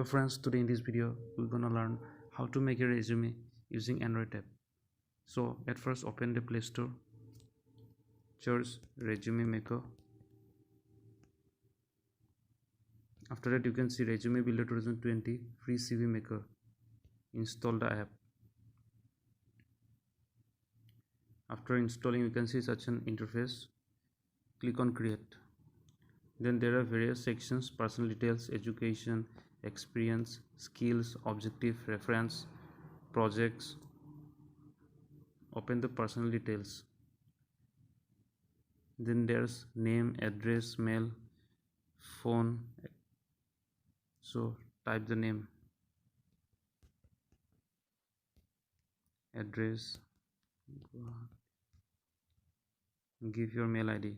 friends, today in this video we're gonna learn how to make a resume using Android app. So at first open the Play Store, search Resume Maker. After that you can see Resume Builder 2020 free CV Maker. Install the app. After installing you can see such an interface. Click on create. Then there are various sections: personal details, education, experience, skills, objective, reference, projects. Open the personal details. Then there's name, address, mail, phone. So type the name, address, give your mail ID.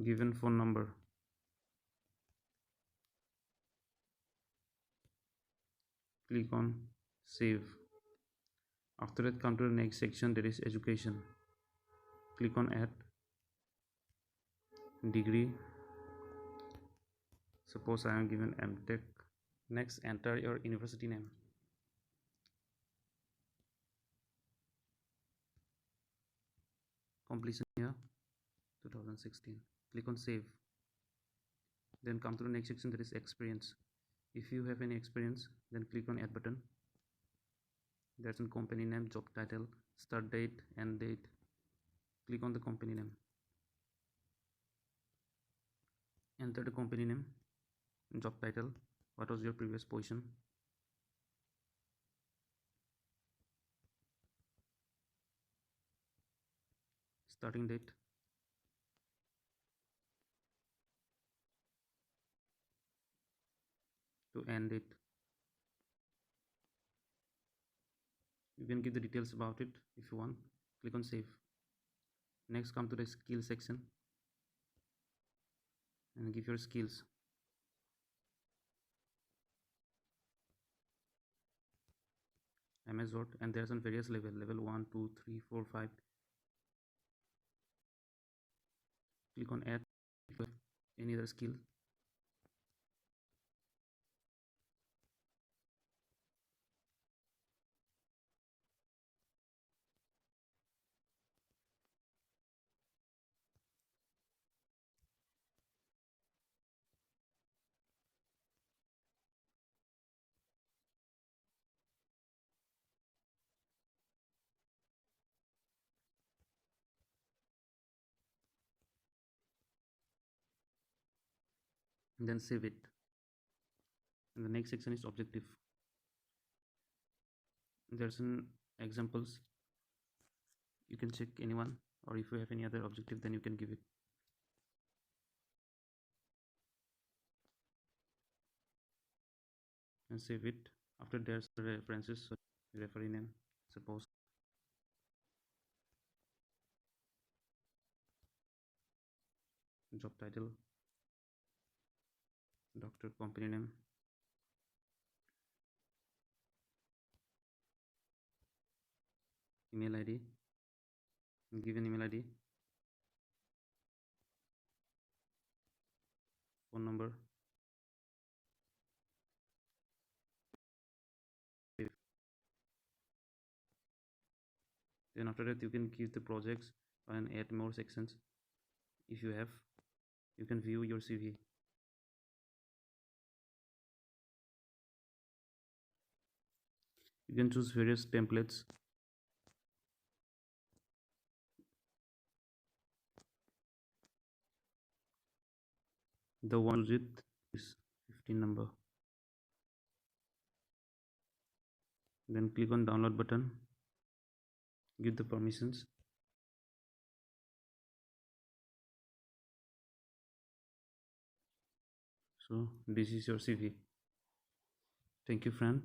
Given phone number. Click on save. After that come to the next section, there is education. Click on add degree. Suppose I am given MTech. Next enter your university name. Completion year 2016. Click on save. Then come to the next section, that is experience. If you have any experience, then click on add button. There's a company name, job title, start date, end date. Click on the company name. Enter the company name, job title, what was your previous position. Starting date. To end date. You can give the details about it if you want. Click on save. Next come to the skill section and give your skills. MS Word, and there's on various level 1, 2, 3, 4, 5. Click on add if you have any other skill. And then save it. And the next section is objective. There's some examples. You can check anyone, or if you have any other objective, then you can give it. And save it. After there's the references, so referee name, suppose. Job title, doctor, company name, email ID, given email ID, phone number. Then after that you can give the projects and add more sections. If you have, you can view your CV. You can choose various templates. The one digit is 15 number. Then click on download button. Give the permissions. So this is your CV. Thank you, friend.